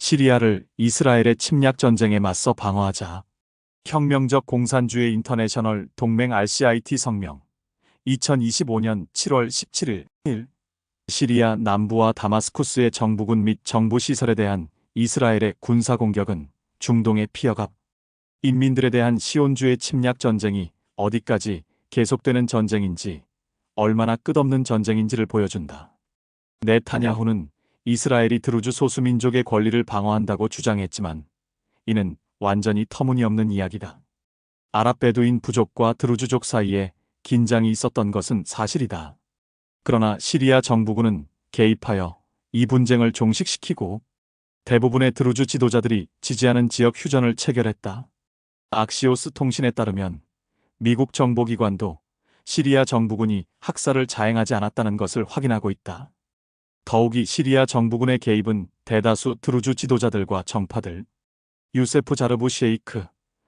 시리아를 이스라엘의 침략 전쟁에 맞서 방어하자. 혁명적 공산주의 인터내셔널 동맹 RCIT 성명 2025년 7월 17일 시리아 남부와 다마스쿠스의 정부군 및 정부 시설에 대한 이스라엘의 군사 공격은 중동의 피어갑 인민들에 대한 시온주의 침략 전쟁이 어디까지 계속되는 전쟁인지, 얼마나 끝없는 전쟁인지를 보여준다. 네타냐후는 이스라엘이 드루즈 소수민족의 권리를 방어한다고 주장했지만 이는 완전히 터무니없는 이야기다. 아랍 베두인 부족과 드루즈족 사이에 긴장이 있었던 것은 사실이다. 그러나 시리아 정부군은 개입하여 이 분쟁을 종식시키고 대부분의 드루즈 지도자들이 지지하는 지역 휴전을 체결했다. 악시오스 통신에 따르면 미국 정보기관도 시리아 정부군이 학살을 자행하지 않았다는 것을 확인하고 있다. 더욱이 시리아 정부군의 개입은 대다수 드루즈 지도자들과 정파들, 유세프 자르부 셰이크,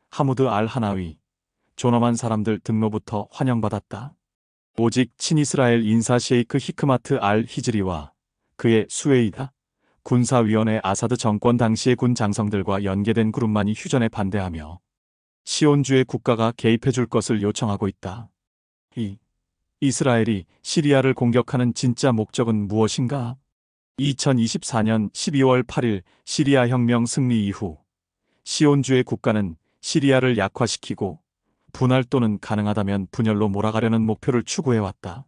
하무드 알 하나위, 존엄한 사람들 등로부터 환영받았다. 오직 친이스라엘 인사 셰이크 히크마트 알 히즈리와 그의 수웨이다 군사위원회 아사드 정권 당시의 군 장성들과 연계된 그룹만이 휴전에 반대하며 시온주의 국가가 개입해줄 것을 요청하고 있다. 이스라엘이 시리아를 공격하는 진짜 목적은 무엇인가? 2024년 12월 8일 시리아 혁명 승리 이후 시온주의 국가는 시리아를 약화시키고 분할 또는 가능하다면 분열로 몰아가려는 목표를 추구해왔다.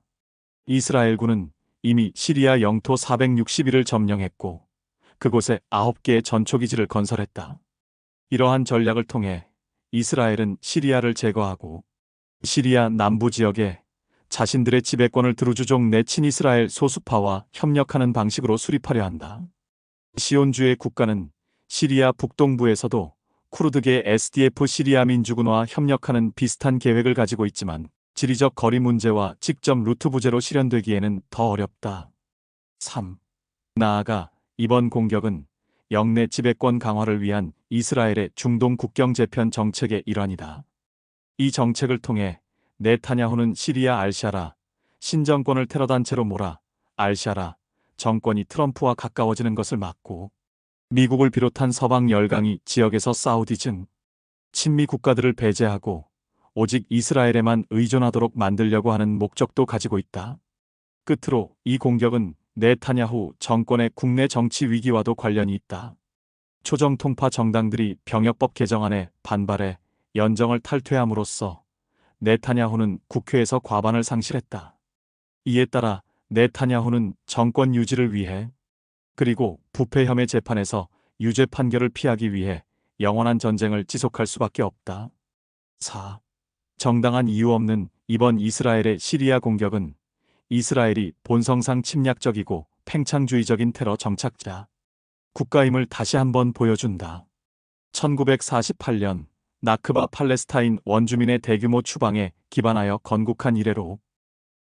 이스라엘군은 이미 시리아 영토 460일을 점령했고 그곳에 9개의 전초기지를 건설했다. 이러한 전략을 통해 이스라엘은 시리아를 제거하고 시리아 남부 지역에 자신들의 지배권을 드루즈족 내 친이스라엘 소수파와 협력하는 방식으로 수립하려 한다. 시온주의 국가는 시리아 북동부에서도 쿠르드계 SDF 시리아 민주군과 협력하는 비슷한 계획을 가지고 있지만 지리적 거리 문제와 직접 루트 부재로 실현되기에는 더 어렵다. 3. 나아가 이번 공격은 영내 지배권 강화를 위한 이스라엘의 중동 국경 재편 정책의 일환이다. 이 정책을 통해 네타냐후는 시리아 알샤라 신정권을 테러단체로 몰아 알샤라 정권이 트럼프와 가까워지는 것을 막고 미국을 비롯한 서방 열강이 지역에서 사우디 등 친미 국가들을 배제하고 오직 이스라엘에만 의존하도록 만들려고 하는 목적도 가지고 있다. 끝으로 이 공격은 네타냐후 정권의 국내 정치 위기와도 관련이 있다. 초정통파 정당들이 병역법 개정안에 반발해 연정을 탈퇴함으로써 네타냐후는 국회에서 과반을 상실했다. 이에 따라 네타냐후는 정권 유지를 위해 그리고 부패 혐의 재판에서 유죄 판결을 피하기 위해 영원한 전쟁을 지속할 수밖에 없다. 4. 정당한 이유 없는 이번 이스라엘의 시리아 공격은 이스라엘이 본성상 침략적이고 팽창주의적인 테러 정착자 국가임을 다시 한번 보여준다. 1948년 나크바 팔레스타인 원주민의 대규모 추방에 기반하여 건국한 이래로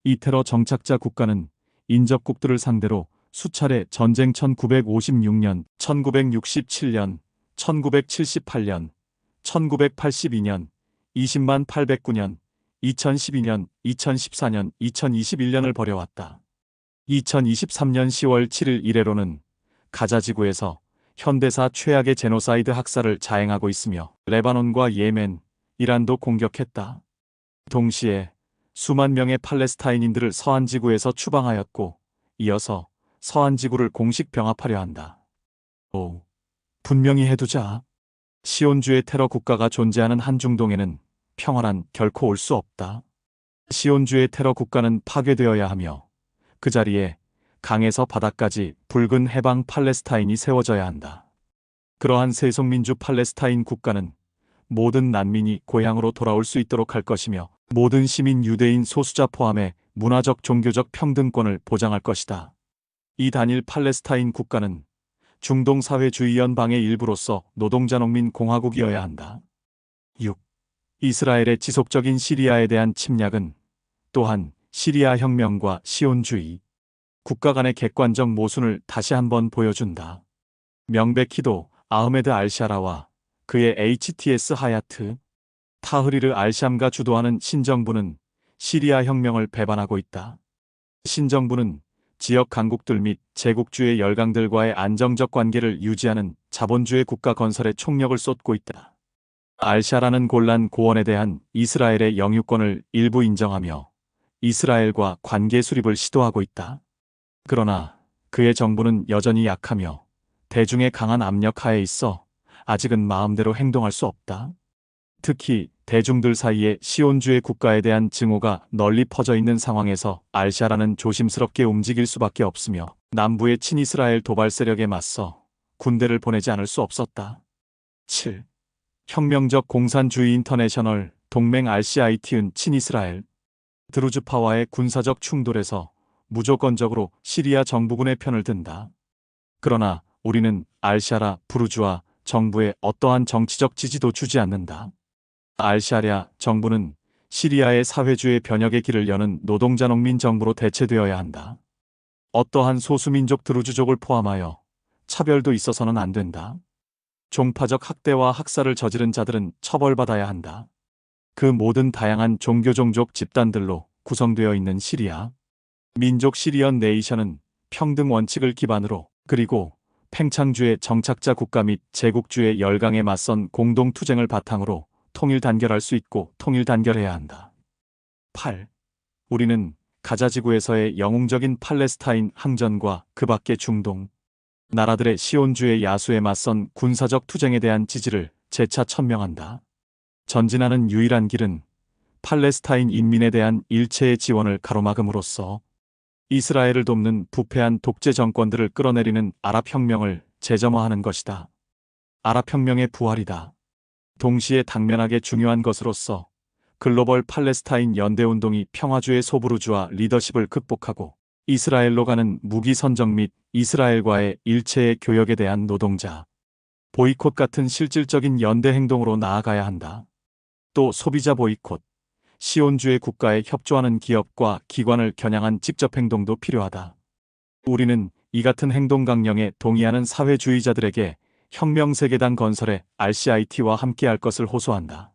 이 테러 정착자 국가는 인접국들을 상대로 수차례 전쟁 1956년, 1967년, 1978년, 1982년, 20만 809년, 2012년, 2014년, 2021년을 벌여왔다. 2023년 10월 7일 이래로는 가자 지구에서 현대사 최악의 제노사이드 학살을 자행하고 있으며 레바논과 예멘, 이란도 공격했다. 동시에 수만 명의 팔레스타인인들을 서한 지구에서 추방하였고 이어서 서한 지구를 공식 병합하려 한다. 분명히 해두자. 시온주의 테러 국가가 존재하는 한중동에는 평화란 결코 올 수 없다. 시온주의 테러 국가는 파괴되어야 하며 그 자리에 강에서 바다까지 붉은 해방 팔레스타인이 세워져야 한다. 그러한 세속민주 팔레스타인 국가는 모든 난민이 고향으로 돌아올 수 있도록 할 것이며 모든 시민 유대인 소수자 포함해 문화적 종교적 평등권을 보장할 것이다. 이 단일 팔레스타인 국가는 중동 사회주의 연방의 일부로서 노동자 농민 공화국이어야 한다. 6. 이스라엘의 지속적인 시리아에 대한 침략은 또한 시리아 혁명과 시온주의 국가 간의 객관적 모순을 다시 한번 보여준다. 명백히도 아흐메드 알샤라와 그의 HTS 하야트, 타흐리르 알샴가 주도하는 신정부는 시리아 혁명을 배반하고 있다. 신정부는 지역 강국들 및 제국주의 열강들과의 안정적 관계를 유지하는 자본주의 국가 건설에 총력을 쏟고 있다. 알샤라는 골란 고원에 대한 이스라엘의 영유권을 일부 인정하며 이스라엘과 관계 수립을 시도하고 있다. 그러나 그의 정부는 여전히 약하며 대중의 강한 압력 하에 있어 아직은 마음대로 행동할 수 없다. 특히 대중들 사이에 시온주의 국가에 대한 증오가 널리 퍼져 있는 상황에서 알샤라는 조심스럽게 움직일 수밖에 없으며 남부의 친이스라엘 도발 세력에 맞서 군대를 보내지 않을 수 없었다. 7. 혁명적 공산주의 인터내셔널 동맹 RCIT은 친이스라엘 드루즈파와의 군사적 충돌에서 무조건적으로 시리아 정부군의 편을 든다. 그러나 우리는 알샤라 부르주아 정부에 어떠한 정치적 지지도 주지 않는다. 알샤랴 정부는 시리아의 사회주의 변혁의 길을 여는 노동자 농민 정부로 대체되어야 한다. 어떠한 소수민족 드루즈족을 포함하여 차별도 있어서는 안 된다. 종파적 학대와 학살을 저지른 자들은 처벌받아야 한다. 그 모든 다양한 종교 종족 집단들로 구성되어 있는 시리아 민족 시리언 네이션은 평등 원칙을 기반으로 그리고 팽창주의 정착자 국가 및 제국주의 열강에 맞선 공동 투쟁을 바탕으로 통일 단결할 수 있고 통일 단결해야 한다. 8. 우리는 가자 지구에서의 영웅적인 팔레스타인 항전과 그 밖의 중동 나라들의 시온주의 야수에 맞선 군사적 투쟁에 대한 지지를 재차 천명한다. 전진하는 유일한 길은 팔레스타인 인민에 대한 일체의 지원을 가로막음으로써 이스라엘을 돕는 부패한 독재 정권들을 끌어내리는 아랍혁명을 재점화하는 것이다. 아랍혁명의 부활이다. 동시에 당면하게 중요한 것으로서 글로벌 팔레스타인 연대운동이 평화주의 소부르주아 리더십을 극복하고 이스라엘로 가는 무기 선적 및 이스라엘과의 일체의 교역에 대한 노동자 보이콧 같은 실질적인 연대 행동으로 나아가야 한다. 또 소비자 보이콧, 시온주의 국가에 협조하는 기업과 기관을 겨냥한 직접 행동도 필요하다. 우리는 이 같은 행동 강령에 동의하는 사회주의자들에게 혁명세계당 건설에 RCIT와 함께할 것을 호소한다.